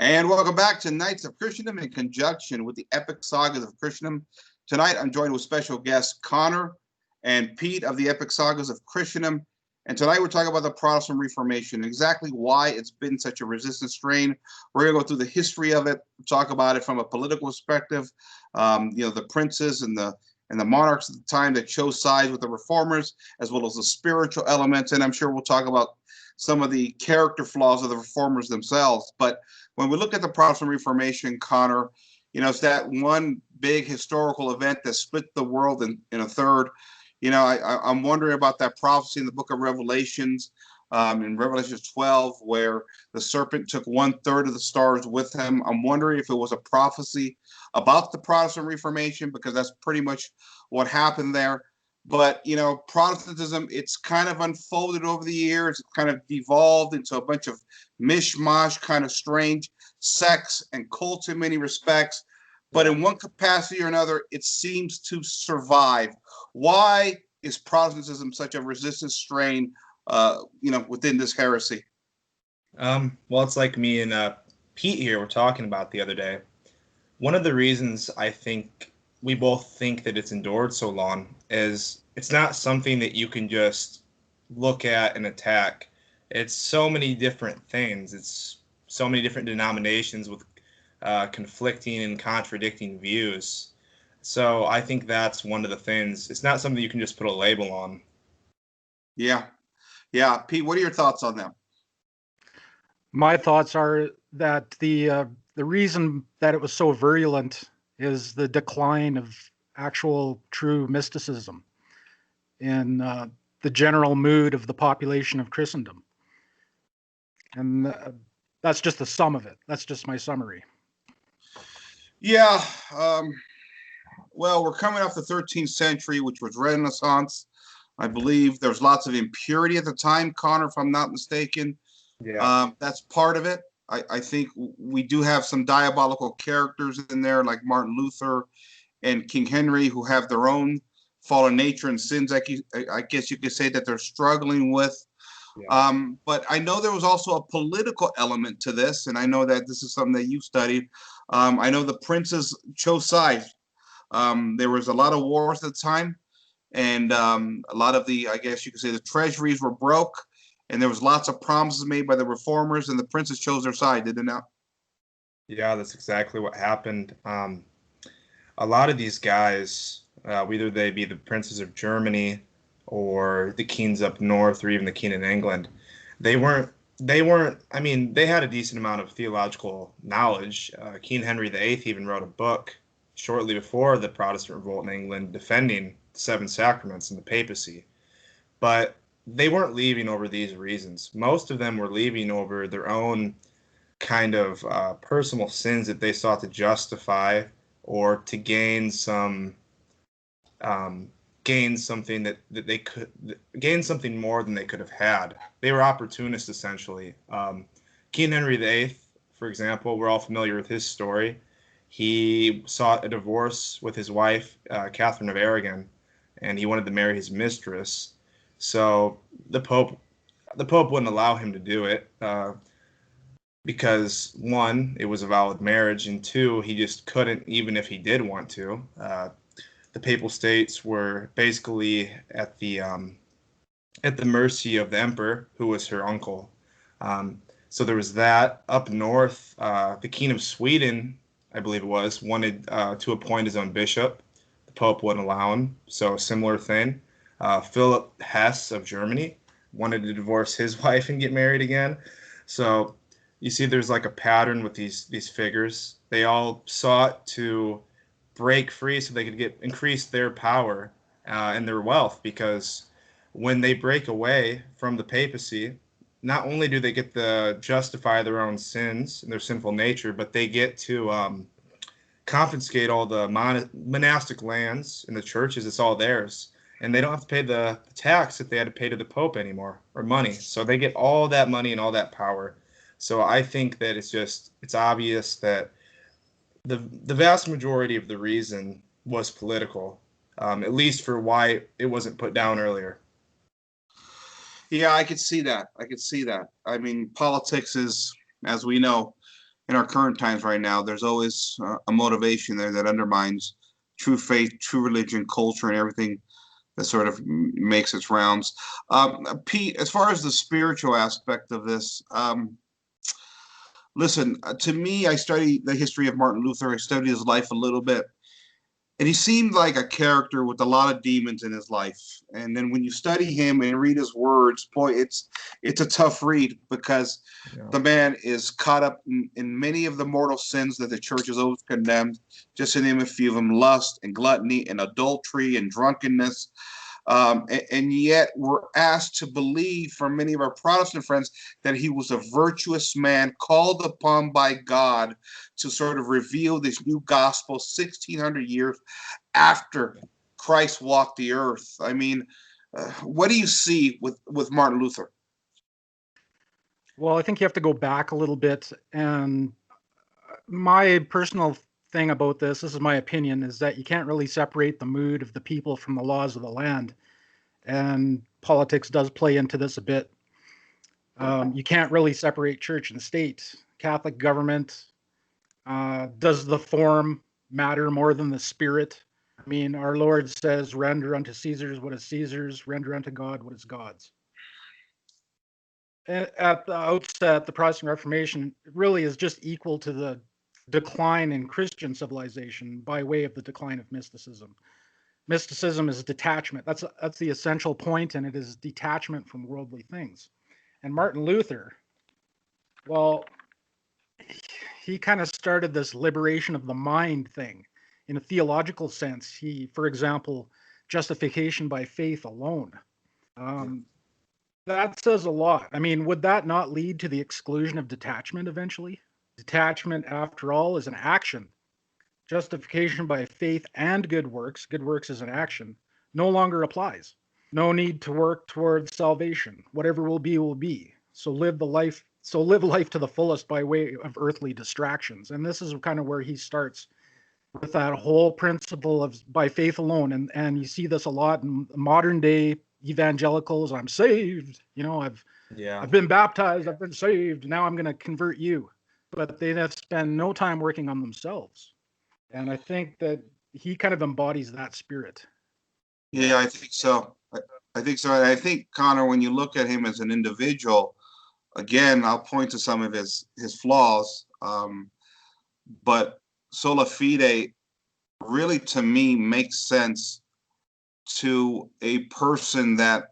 And welcome back to Knights of Christendom in conjunction with the epic sagas of Christendom. Tonight, I'm joined with special guests Connor and Pete of the epic sagas of Christendom. And tonight, we're talking about the Protestant Reformation, exactly why it's been such a resistant strain. We're going to go through the history of it, talk about it from a political perspective. The princes and the monarchs at the time that chose sides with the reformers, as well as the spiritual elements. And I'm sure we'll talk about some of the character flaws of the reformers themselves. But when we look at the Protestant Reformation, Connor, it's that one big historical event that split the world in a third. I'm wondering about that prophecy in the book of Revelations, in Revelation 12, where the serpent took 1/3 of the stars with him. I'm wondering if it was a prophecy about the Protestant Reformation, because that's pretty much what happened there. But, Protestantism, it's kind of unfolded over the years. It's kind of devolved into a bunch of mishmash, kind of strange sects and cults in many respects. But in one capacity or another, it seems to survive. Why is Protestantism such a resistant strain, within this heresy? Well, it's like me and Pete here were talking about the other day. One of the reasons I think we both think that it's endured so long is it's not something that you can just look at and attack. It's so many different things. It's so many different denominations with conflicting and contradicting views. So I think that's one of the things. It's not something you can just put a label on. Yeah. Pete, what are your thoughts on that? My thoughts are that the reason that it was so virulent is the decline of actual true mysticism in the general mood of the population of Christendom. And that's just the sum of it. That's just my summary. Yeah. Well, we're coming off the 13th century, which was Renaissance. I believe there's lots of impurity at the time, Connor, if I'm not mistaken. Yeah. That's part of it. I think we do have some diabolical characters in there, like Martin Luther and King Henry, who have their own fallen nature and sins. I guess you could say that they're struggling with. Yeah. But I know there was also a political element to this, and I know that this is something that you studied. I know the princes chose sides. There was a lot of wars at the time, and a lot of I guess you could say, the treasuries were broke, and there was lots of promises made by the reformers, and the princes chose their side, did they not? Yeah, that's exactly what happened. A lot of these guys, whether they be the princes of Germany or the kings up north, or even the king in England, they weren't. I mean, they had a decent amount of theological knowledge. King Henry VIII even wrote a book shortly before the Protestant revolt in England, defending the seven sacraments and the papacy. But they weren't leaving over these reasons. Most of them were leaving over their own kind of personal sins that they sought to justify, or to gain something more than they could have had. They were opportunists, essentially. King Henry VIII, for example, we're all familiar with his story. He sought a divorce with his wife, Catherine of Aragon, and he wanted to marry his mistress. So the Pope wouldn't allow him to do it, because one, it was a valid marriage, and two, he just couldn't, even if he did want to. The Papal States were basically at the mercy of the emperor, who was her uncle. So there was that. Up north, the King of Sweden, I believe it was, wanted to appoint his own bishop. The Pope wouldn't allow him. So similar thing. Philip Hess of Germany wanted to divorce his wife and get married again. So you see there's like a pattern with these figures. They all sought to break free so they could increase their power and their wealth, because when they break away from the papacy, not only do they get to justify their own sins and their sinful nature, but they get to confiscate all the monastic lands and the churches. It's all theirs. And they don't have to pay the tax that they had to pay to the Pope anymore, or money. So they get all that money and all that power. So I think that it's obvious that the vast majority of the reason was political, at least for why it wasn't put down earlier. Yeah, I could see that. I mean, politics is, as we know, in our current times right now, there's always a motivation there that undermines true faith, true religion, culture, and everything that sort of makes its rounds. Pete, as far as the spiritual aspect of this, listen, to me, I study the history of Martin Luther. I studied his life a little bit. And he seemed like a character with a lot of demons in his life. And then when you study him and read his words, boy, it's a tough read, because the man is caught up in many of the mortal sins that the church has always condemned. Just to name a few of them: lust and gluttony and adultery and drunkenness. And yet we're asked to believe from many of our Protestant friends that he was a virtuous man called upon by God to sort of reveal this new gospel 1,600 years after Christ walked the earth. I mean, what do you see with Martin Luther? Well, I think you have to go back a little bit. And my personal thing about this is my opinion, is that you can't really separate the mood of the people from the laws of the land. And politics does play into this a bit. You can't really separate church and state. Catholic government, does the form matter more than the spirit? I mean, our Lord says, render unto Caesar's what is Caesar's, render unto God what is God's. At the outset, the Protestant Reformation really is just equal to the decline in Christian civilization by way of the decline of mysticism. Mysticism is detachment. That's the essential point, and it is detachment from worldly things. And Martin Luther, well, he kind of started this liberation of the mind thing in a theological sense. He, for example, justification by faith alone. That says a lot. I mean, would that not lead to the exclusion of detachment eventually? Detachment, after all, is an action. Justification by faith and good works is an action, no longer applies. No need to work towards salvation. Whatever will be, will be. So live life to the fullest by way of earthly distractions. And this is kind of where he starts with that whole principle of by faith alone. And you see this a lot in modern day evangelicals. I'm saved, I've been baptized, I've been saved, now I'm going to convert you. But they have spent no time working on themselves. And I think that he kind of embodies that spirit. Yeah, I think so. I think so. And I think, Connor, when you look at him as an individual, again, I'll point to some of his flaws, but sola fide really, to me, makes sense to a person that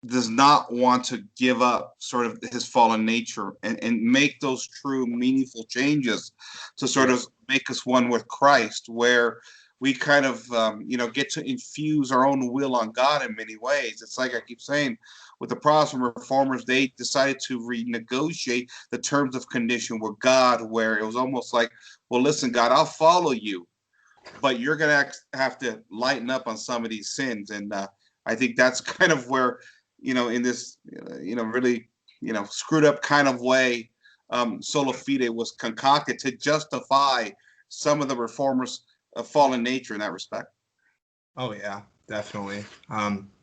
does not want to give up sort of his fallen nature and make those true meaningful changes to sort of make us one with Christ, where we kind of get to infuse our own will on God in many ways. It's like I keep saying, with the Protestant reformers, they decided to renegotiate the terms of condition with God, where it was almost like, well, listen, God, I'll follow you, but you're going to have to lighten up on some of these sins. And I think that's kind of where, in this, really, screwed up kind of way, sola fide was concocted to justify some of the reformers' fallen nature in that respect. Oh, yeah, definitely.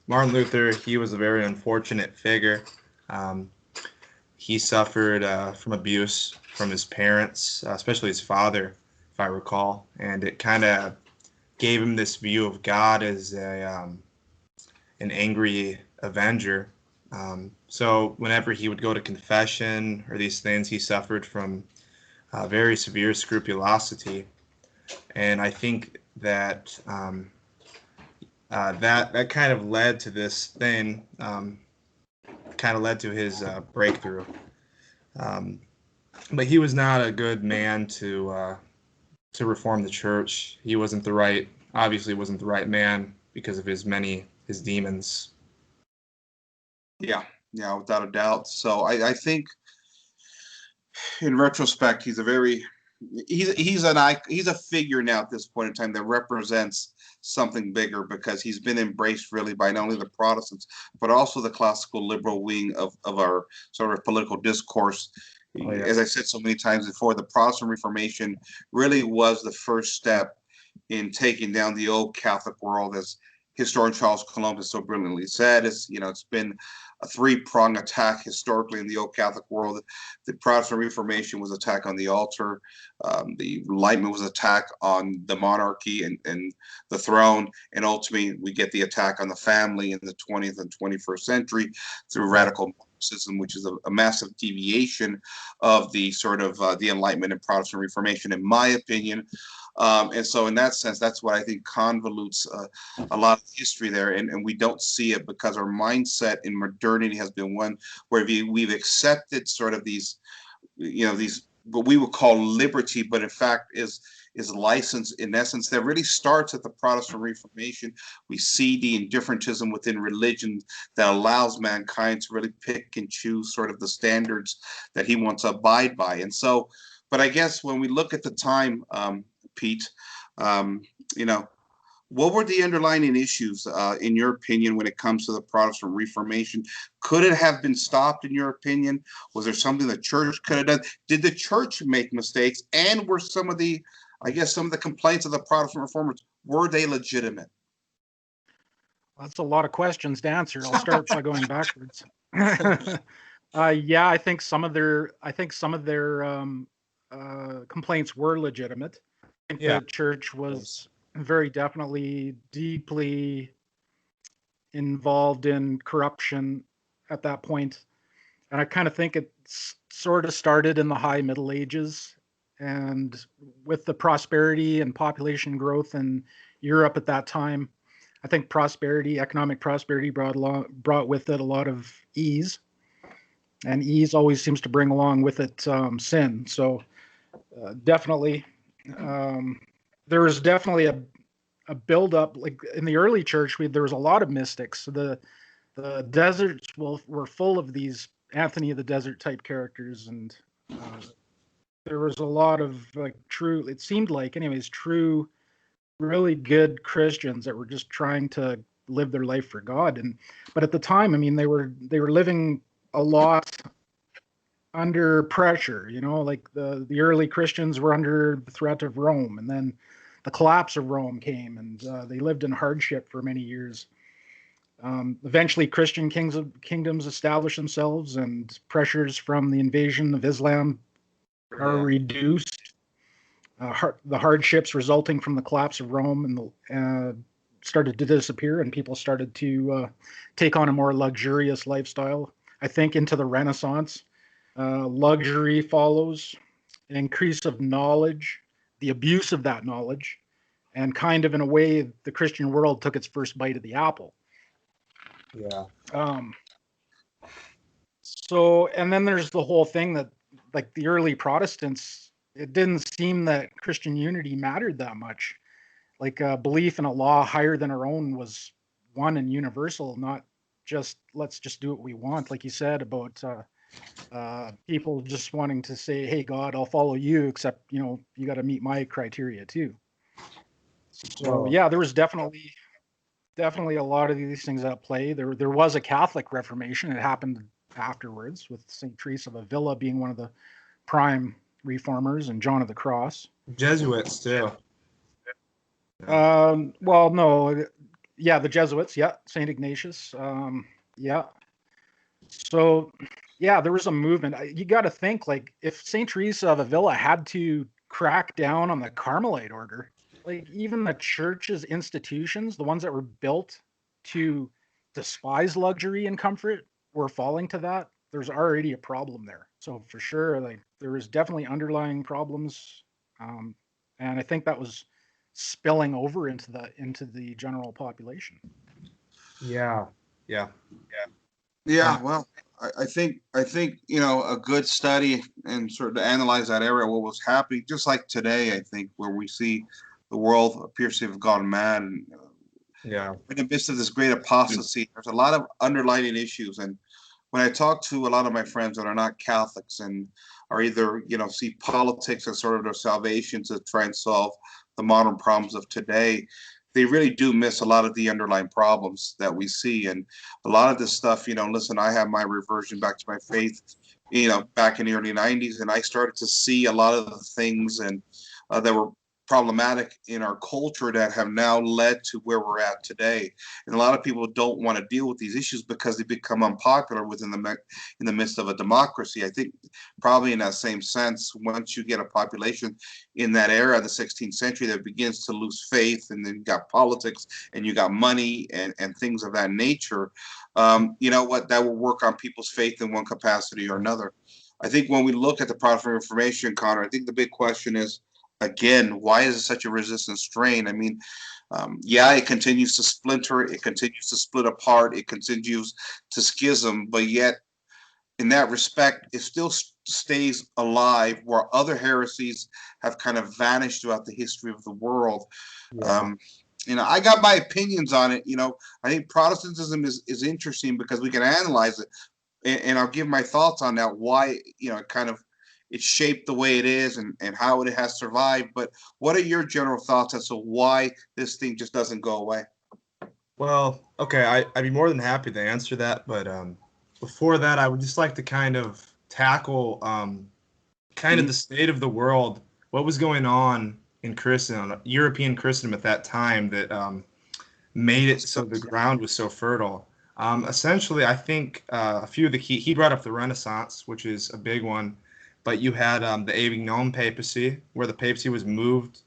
Martin Luther, he was a very unfortunate figure. He suffered from abuse from his parents, especially his father, if I recall, and it kind of gave him this view of God as an angry avenger. So whenever he would go to confession or these things, he suffered from very severe scrupulosity, and I think that that kind of led to this thing, kind of led to his breakthrough. But he was not a good man to reform the church. He obviously wasn't the right man because of his demons. Yeah, without a doubt. So I think, in retrospect, he's a figure now at this point in time that represents something bigger, because he's been embraced really by not only the Protestants but also the classical liberal wing of our sort of political discourse. Oh, yeah. As I said so many times before, the Protestant Reformation really was the first step in taking down the old Catholic world, as historian Charles Columbus so brilliantly said. It's been a three-pronged attack historically in the old Catholic world. The Protestant Reformation was attack on the altar. The Enlightenment was attack on the monarchy and the throne. And ultimately, we get the attack on the family in the 20th and 21st century through radical Marxism, which is a massive deviation of the sort of the Enlightenment and Protestant Reformation, in my opinion. And so in that sense, that's what I think convolutes a lot of history there. And we don't see it because our mindset in modernity has been one where we've accepted sort of these, these what we would call liberty, but in fact is license in essence that really starts at the Protestant Reformation. We see the indifferentism within religion that allows mankind to really pick and choose sort of the standards that he wants to abide by. And so, but I guess when we look at the time, Pete, what were the underlying issues, in your opinion, when it comes to the Protestant Reformation? Could it have been stopped, in your opinion? Was there something the church could have done? Did the church make mistakes? And were some of the complaints of the Protestant reformers, were they legitimate? That's a lot of questions to answer. I'll start by going backwards. Yeah, I think some of their complaints were legitimate. I think the church was very definitely deeply involved in corruption at that point. And I kind of think it sort of started in the high Middle Ages, and with the prosperity and population growth in Europe at that time, I think economic prosperity brought with it a lot of ease, and ease always seems to bring along with it sin. So definitely, there was definitely a buildup. Like in the early church, there was a lot of mystics. The deserts were full of these Anthony of the Desert type characters, and there was a lot of it seemed like anyways, true, really good Christians that were just trying to live their life for God. But at the time, I mean, they were living a lot under pressure, like the early Christians were under the threat of Rome, and then the collapse of Rome came, and they lived in hardship for many years. Eventually, Christian kingdoms established themselves, and pressures from the invasion of Islam are reduced. The hardships resulting from the collapse of Rome and started to disappear, and people started to take on a more luxurious lifestyle. I think into the Renaissance, luxury follows, an increase of knowledge, the abuse of that knowledge, and kind of in a way, the Christian world took its first bite of the apple. Yeah. So, and then there's the whole thing that, like the early Protestants, it didn't seem that Christian unity mattered that much. Like belief in a law higher than our own was one and universal, not just let's just do what we want. Like you said about people just wanting to say, hey, God, I'll follow you, except, you got to meet my criteria too. So yeah, there was definitely a lot of these things at play. There was a Catholic Reformation. It happened afterwards, with St. Teresa of Avila being one of the prime reformers, and John of the Cross. Jesuits too. Well, no, yeah, the Jesuits, yeah, St. Ignatius, yeah. So, yeah, there was a movement. You got to think, like, if St. Teresa of Avila had to crack down on the Carmelite order, like even the church's institutions, the ones that were built to despise luxury and comfort, were falling to that. There's already a problem there. So for sure, like there was definitely underlying problems, and I think that was spilling over into the general population. Yeah. Well, I think a good study and sort of to analyze that area, what was happening, just like today, I think, where we see the world appears to have gone mad, and in the midst of this great apostasy, there's a lot of underlying issues. And when I talk to a lot of my friends that are not Catholics and are either see politics as sort of their salvation to try and solve the modern problems of today, they really do miss a lot of the underlying problems that we see. And a lot of this stuff, listen, I have my reversion back to my faith, back in the early 90s, and I started to see a lot of the things and that were problematic in our culture that have now led to where we're at today. And a lot of people don't want to deal with these issues because they become unpopular within in the midst of a democracy. I think probably in that same sense, once you get a population in that era, the 16th century, that begins to lose faith, and then you got politics and you got money and things of that nature, you know what, that will work on people's faith in one capacity or another. I think when we look at the Protestant Reformation, Connor, I think the big question is, again, why is it such a resistant strain? I mean, yeah, it continues to splinter, it continues to split apart, it continues to schism, but yet, in that respect, it still stays alive, where other heresies have kind of vanished throughout the history of the world. Yeah. You know, I got my opinions on it. You know, I think Protestantism is interesting because we can analyze it, and I'll give my thoughts on that, why, you know, it's shaped the way it is, and how it has survived. But what are your general thoughts as to why this thing just doesn't go away? Well, okay, I'd be more than happy to answer that, but before that, I would just like to kind of tackle kind of the state of the world, what was going on in Christendom, European Christendom at that time, that made it so the ground was so fertile. Essentially, I think a few of the key, he brought up the Renaissance, which is a big one, but you had the Avignon papacy, where the papacy was moved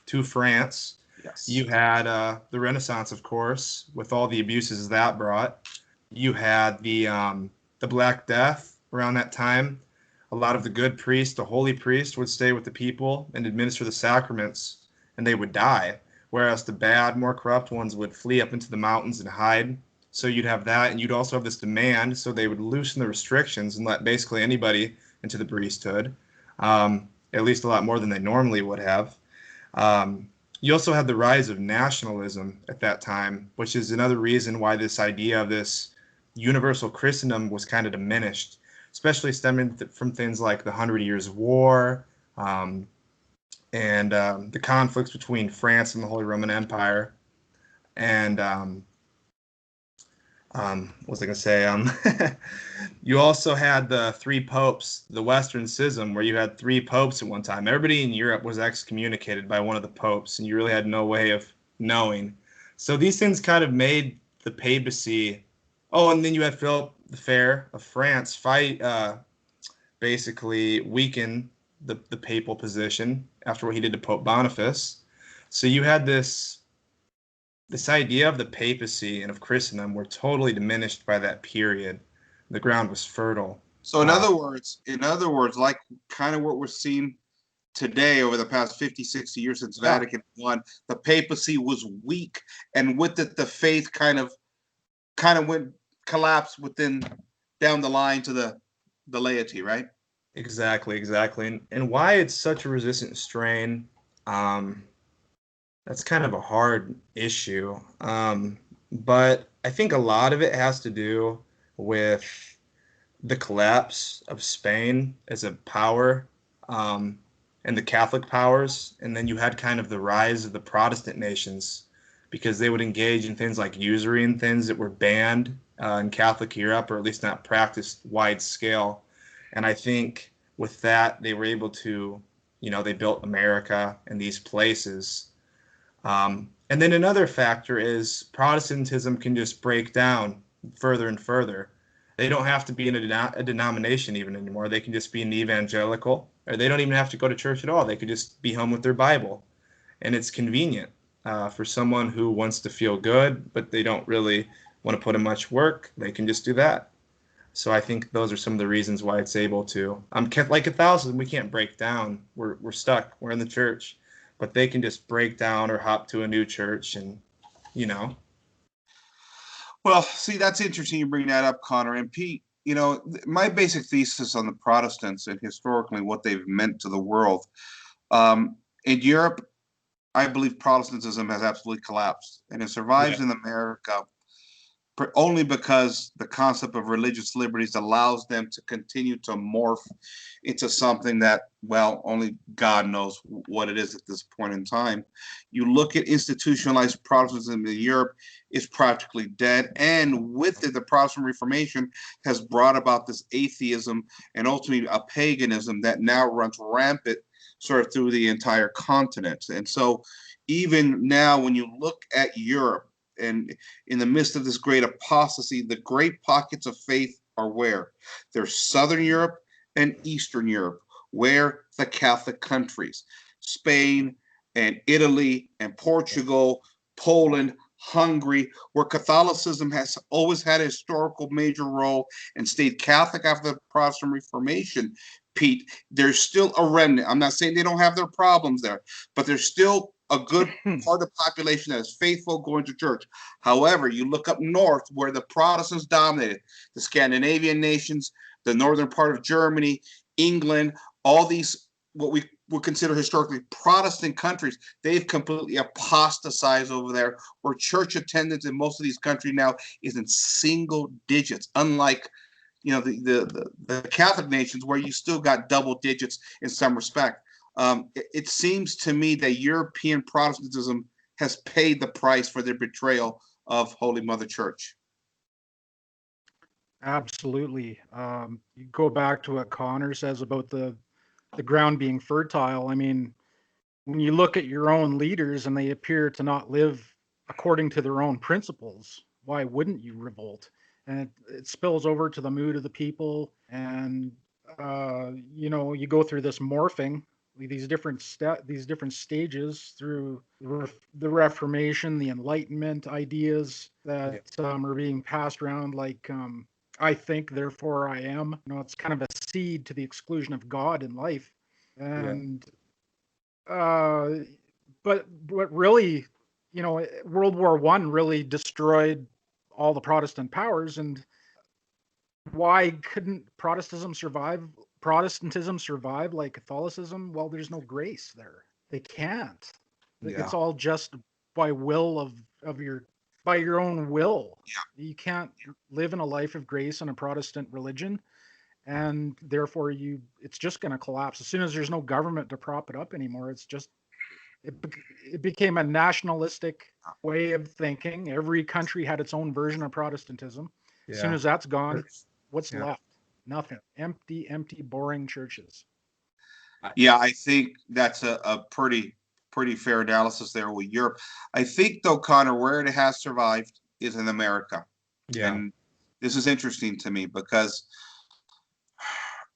to France. Yes. You had the Renaissance, of course, with all the abuses that brought. You had the Black Death around that time. A lot of the good priests, the holy priest, would stay with the people and administer the sacraments, and they would die, whereas the bad, more corrupt ones would flee up into the mountains and hide. So you'd have that, and you'd also have this demand, so they would loosen the restrictions and let basically anybody into the priesthood, at least a lot more than they normally would have. You also had the rise of nationalism at that time, which is another reason why this idea of this universal Christendom was kind of diminished, especially stemming from things like the 100 Years' War, and the conflicts between France and the Holy Roman Empire. And what was I going to say? You also had the three popes, the Western Schism, where you had three popes at one time. Everybody in Europe was excommunicated by one of the popes, and you really had no way of knowing. So these things kind of made the papacy. Oh, and then you had Philip the Fair of France fight, basically weaken the papal position after what he did to Pope Boniface. So you had this idea of the papacy and of Christendom were totally diminished by that period. The ground was fertile. So in other words, like kind of what we're seeing today over the past 50, 60 years since Vatican I, the papacy was weak, and with it, the faith kind of went collapsed within down the line to the laity, right? Exactly. And why it's such a resistant strain, that's kind of a hard issue. But I think a lot of it has to do with the collapse of Spain as a power, and the Catholic powers. And then you had kind of the rise of the Protestant nations, because they would engage in things like usury and things that were banned in Catholic Europe, or at least not practiced wide scale. And I think with that, they were able to, they built America and these places. And then another factor is Protestantism can just break down further and further. They don't have to be in a denomination even anymore. They can just be an evangelical, or they don't even have to go to church at all. They could just be home with their Bible. And it's convenient for someone who wants to feel good, but they don't really want to put in much work. They can just do that. So I think those are some of the reasons why it's able to. Like Catholicism, we can't break down. We're stuck. We're in the church. But they can just break down or hop to a new church, and, Well, see, that's interesting you bring that up, Connor. And Pete, my basic thesis on the Protestants and historically what they've meant to the world. In Europe, I believe Protestantism has absolutely collapsed, and it survives in America only because the concept of religious liberties allows them to continue to morph into something that, well, only God knows what it is at this point in time. You look at institutionalized Protestantism in Europe, it's practically dead. And with it, the Protestant Reformation has brought about this atheism and ultimately a paganism that now runs rampant sort of through the entire continent. And so even now, when you look at Europe and in the midst of this great apostasy, the great pockets of faith are where? There's Southern Europe and Eastern Europe, where the Catholic countries, Spain and Italy and Portugal, Poland, Hungary, where Catholicism has always had a historical major role and stayed Catholic after the Protestant Reformation, Pete, there's still a remnant. I'm not saying they don't have their problems there, but there's still a good part of the population that is faithful going to church. However, you look up north where the Protestants dominated, the Scandinavian nations, the northern part of Germany, England, all these what we would consider historically Protestant countries, they've completely apostatized over there, where church attendance in most of these countries now is in single digits, unlike the Catholic nations where you still got double digits in some respect. It seems to me that European Protestantism has paid the price for their betrayal of Holy Mother Church. Absolutely. You go back to what Connor says about the ground being fertile. I mean, when you look at your own leaders and they appear to not live according to their own principles, why wouldn't you revolt? And it spills over to the mood of the people. And, you go through this morphing, these different stages through the Reformation, the Enlightenment ideas that are being passed around, like I think, therefore I am. It's kind of a seed to the exclusion of God in life. And but really, World War I really destroyed all the Protestant powers. And why couldn't Protestantism survive like Catholicism? Well, there's no grace there. They can't. It's all just by will by your own will. You can't live in a life of grace in a Protestant religion, and therefore it's just going to collapse as soon as there's no government to prop it up anymore. It became a nationalistic way of thinking. Every country had its own version of Protestantism. As soon as that's gone, what's left? Nothing. Empty, boring churches. Yeah, I think that's a pretty fair analysis there with Europe. I think, though, Connor, where it has survived is in America. Yeah. And this is interesting to me because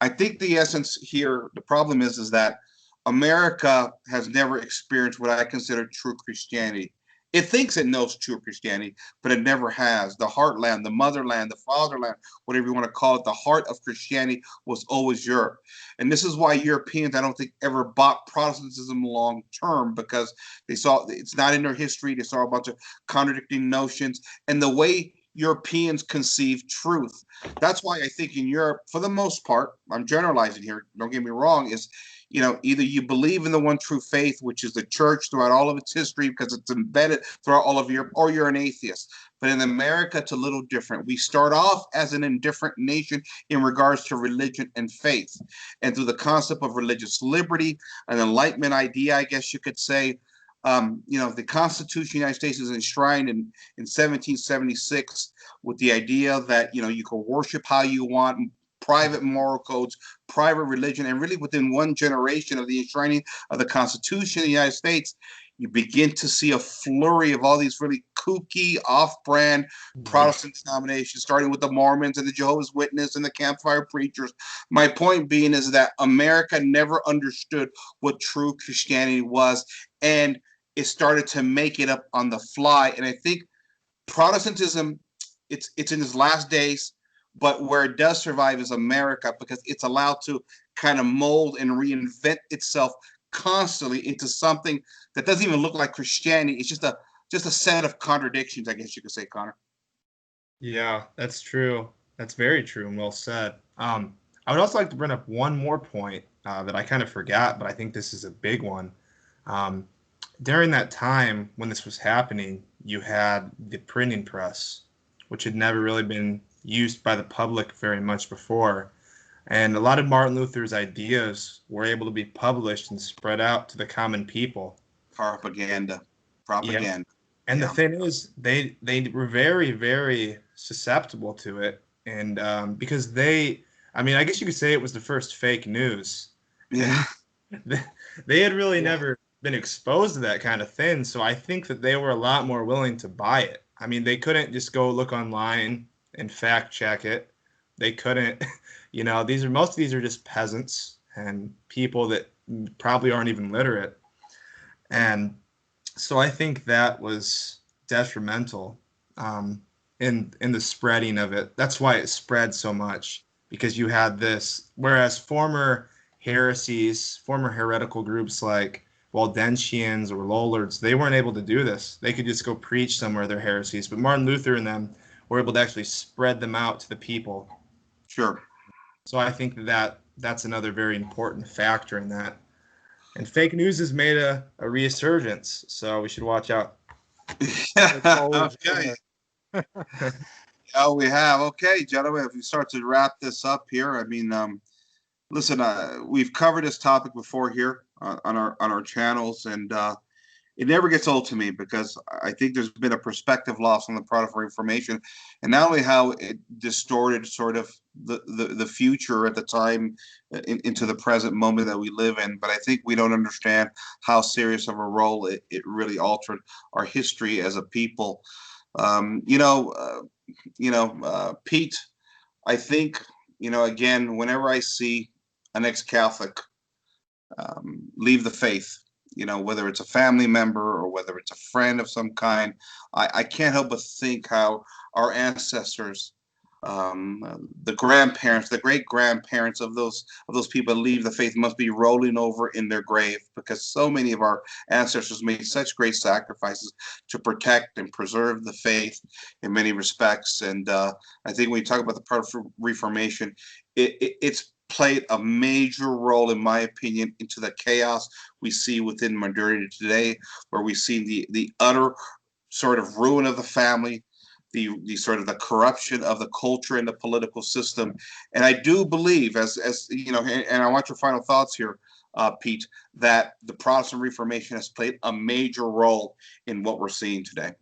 I think the essence here, the problem is that America has never experienced what I consider true Christianity. It thinks it knows true Christianity, but it never has. The heartland, the motherland, the fatherland, whatever you want to call it, the heart of Christianity was always Europe. And this is why Europeans, I don't think, ever bought Protestantism long term, because they saw it's not in their history. They saw a bunch of contradicting notions and the way Europeans conceive truth. That's why I think in Europe, for the most part, I'm generalizing here, don't get me wrong, is either you believe in the one true faith, which is the church throughout all of its history because it's embedded throughout all of Europe, or you're an atheist. But in America, it's a little different. We start off as an indifferent nation in regards to religion and faith. And through the concept of religious liberty, an Enlightenment idea, I guess you could say, the Constitution of the United States is enshrined in 1776 with the idea that, you can worship how you want, private moral codes, private religion, and really within one generation of the enshrining of the Constitution of the United States, you begin to see a flurry of all these really kooky, off-brand Protestant denominations, starting with the Mormons and the Jehovah's Witnesses and the Campfire Preachers. My point being is that America never understood what true Christianity was, and it started to make it up on the fly. And I think Protestantism, it's in its last days, but where it does survive is America, because it's allowed to kind of mold and reinvent itself constantly into something that doesn't even look like Christianity. It's just a set of contradictions, I guess you could say, Connor. Yeah, that's true. That's very true and well said. I would also like to bring up one more point that I kind of forgot, but I think this is a big one. During that time when this was happening, you had the printing press, which had never really been used by the public very much before. And a lot of Martin Luther's ideas were able to be published and spread out to the common people. Propaganda. Yeah. And the thing is, they were very, very susceptible to it. And because I guess you could say it was the first fake news. Yeah. they had really never been exposed to that kind of thing. So I think that they were a lot more willing to buy it. I mean, they couldn't just go look online and fact check it. They couldn't, most of these are just peasants and people that probably aren't even literate. And so I think that was detrimental in the spreading of it. That's why it spread so much, because you had this, whereas former heresies, former heretical groups like Waldensians or Lollards, they weren't able to do this. They could just go preach somewhere their heresies. But Martin Luther and them were able to actually spread them out to the people. Sure. So I think that's another very important factor in that. And fake news has made a resurgence, so we should watch out. Okay. Oh, we have. Okay, gentlemen, if we start to wrap this up here, I mean, listen, we've covered this topic before here on our channels, and it never gets old to me, because I think there's been a perspective loss on the Protestant Reformation, and not only how it distorted sort of the future at the time into the present moment that we live in, but I think we don't understand how serious of a role it really altered our history as a people. Pete, I think, again, whenever I see an ex-Catholic leave the faith, whether it's a family member or whether it's a friend of some kind, I can't help but think how our ancestors, the grandparents, the great grandparents of those people leave the faith must be rolling over in their grave, because so many of our ancestors made such great sacrifices to protect and preserve the faith in many respects. And I think when you talk about the Protestant Reformation, it's played a major role, in my opinion, into the chaos we see within modernity today, where we see the utter sort of ruin of the family, the sort of the corruption of the culture and the political system. And I do believe, as and I want your final thoughts here, Pete, that the Protestant Reformation has played a major role in what we're seeing today.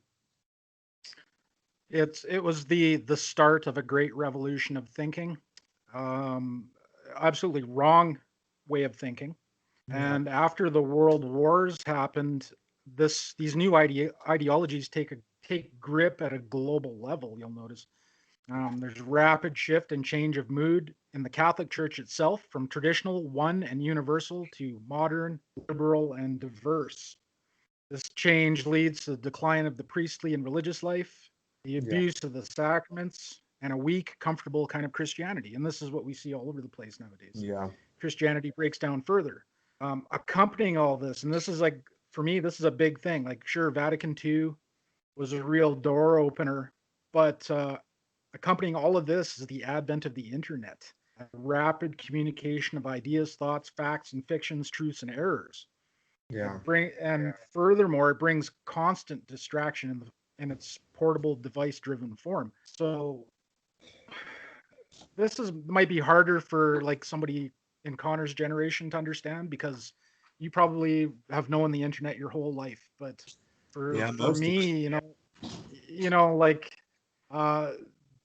It was the start of a great revolution of thinking. Absolutely wrong way of thinking. Yeah. And after the world wars happened, these new ideologies take grip at a global level. You'll notice there's rapid shift and change of mood in the Catholic Church itself, from traditional, one, and universal to modern, liberal, and diverse. This change leads to the decline of the priestly and religious life, the abuse of the sacraments, and a weak, comfortable kind of Christianity. And this is what we see all over the place nowadays. Yeah. Christianity breaks down further. Accompanying all this, and this is like, for me, this is a big thing. Like, sure, Vatican II was a real door opener, but accompanying all of this is the advent of the internet, a rapid communication of ideas, thoughts, facts, and fictions, truths, and errors. Yeah. Furthermore, it brings constant distraction in its portable device-driven form. So this might be harder for like somebody in Connor's generation to understand, because you probably have known the internet your whole life. But for me, like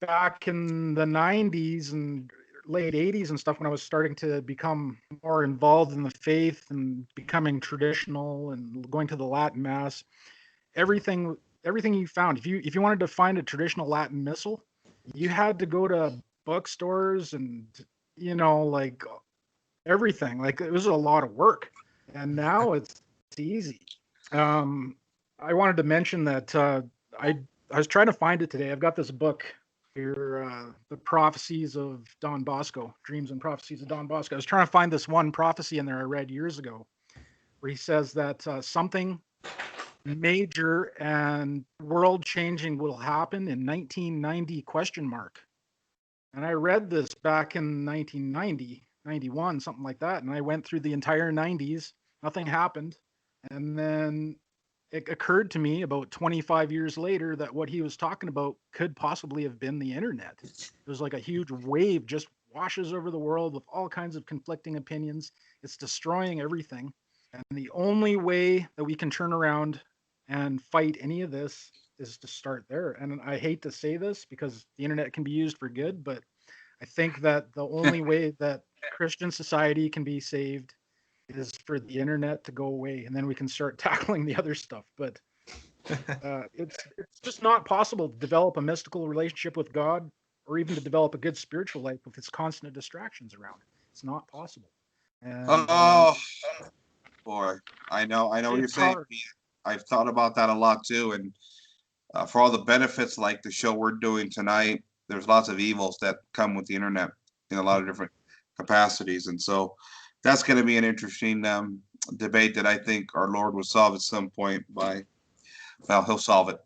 back in the 90s and late 80s and stuff, when I was starting to become more involved in the faith and becoming traditional and going to the Latin Mass, everything you found, if you wanted to find a traditional Latin missal, you had to go to bookstores and like everything. Like, it was a lot of work, and now it's easy. I wanted to mention that I was trying to find it today. I've got this book here, the prophecies of Don Bosco, Dreams and Prophecies of Don Bosco. I was trying to find this one prophecy in there I read years ago, where he says that something major and world changing will happen in 1990 ? And I read this back in 1990, 91, something like that. And I went through the entire 90s. Nothing happened. And then it occurred to me about 25 years later that what he was talking about could possibly have been the internet. It was like a huge wave just washes over the world with all kinds of conflicting opinions. It's destroying everything. And the only way that we can turn around and fight any of this is to start there. And I hate to say this, because the internet can be used for good, but I think that the only way that Christian society can be saved is for the internet to go away, and then we can start tackling the other stuff. But it's just not possible to develop a mystical relationship with God, or even to develop a good spiritual life with its constant distractions around it. It's not possible. And Oh boy, I know what you're it's saying. hard. I've thought about that a lot too, and for all the benefits like the show we're doing tonight, there's lots of evils that come with the internet in a lot of different capacities, and so that's going to be an interesting debate that I think our Lord will solve at some point. Well, He'll solve it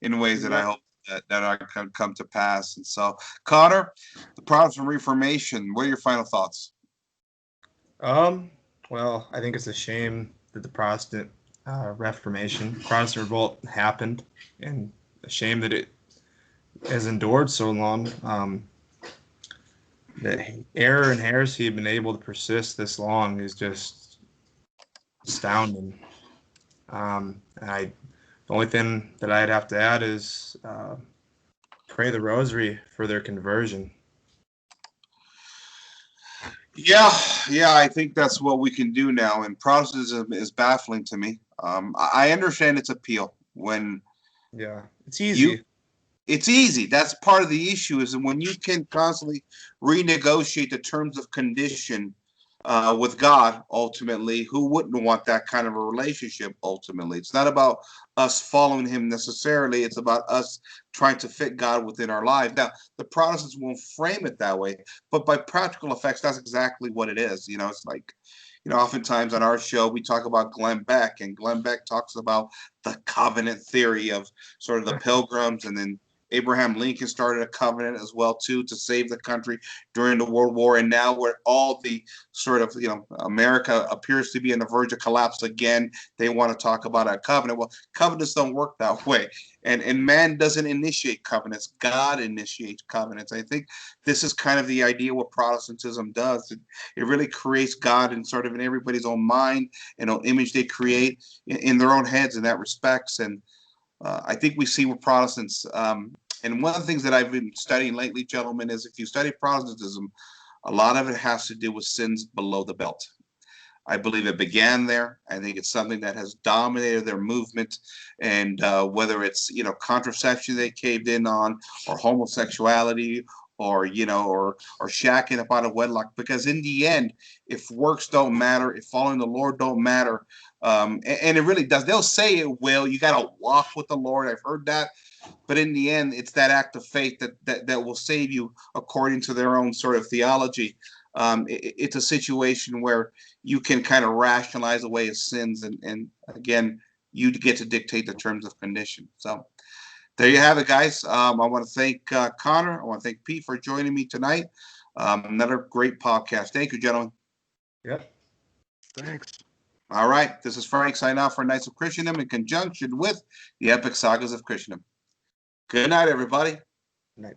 in ways that I hope that are going to come to pass. And so, Connor, the Protestant Reformation. What are your final thoughts? Well, I think it's a shame that the Protestant Protestant Revolt happened, and a shame that it has endured so long. That error and heresy have been able to persist this long is just astounding. The only thing that I'd have to add is pray the rosary for their conversion. Yeah, I think that's what we can do now. And Protestantism is baffling to me. I understand its appeal when it's easy. It's easy. That's part of the issue is when you can constantly renegotiate the terms of condition with God, ultimately, who wouldn't want that kind of a relationship, ultimately? It's not about us following him necessarily. It's about us trying to fit God within our lives. Now, the Protestants won't frame it that way, but by practical effects, that's exactly what it is. It's like, oftentimes on our show, we talk about Glenn Beck, and Glenn Beck talks about the covenant theory of sort of the Pilgrims, and then Abraham Lincoln started a covenant as well, too, to save the country during the World War. And now where all the sort of, America appears to be on the verge of collapse again, they want to talk about a covenant. Well, covenants don't work that way. And man doesn't initiate covenants. God initiates covenants. I think this is kind of the idea what Protestantism does. It really creates God in sort of in everybody's own mind and own image they create in their own heads in that respects. And I think we see with Protestants, and one of the things that I've been studying lately, gentlemen, is if you study Protestantism, a lot of it has to do with sins below the belt. I believe it began there. I think it's something that has dominated their movement, and whether it's contraception they caved in on, or homosexuality, or or shacking up out of wedlock. Because in the end, if works don't matter, if following the Lord don't matter, and it really does. They'll say it will. You got to walk with the Lord. I've heard that. But in the end, it's that act of faith that will save you according to their own sort of theology. It's a situation where you can kind of rationalize away his sins. And again, you get to dictate the terms of condition. So there you have it, guys. I want to thank Connor. I want to thank Pete for joining me tonight. Another great podcast. Thank you, gentlemen. Yep. Thanks. All right. This is Frank signing off for Knights of Christendom in conjunction with the Epic Sagas of Christendom. Good night, everybody. Good night.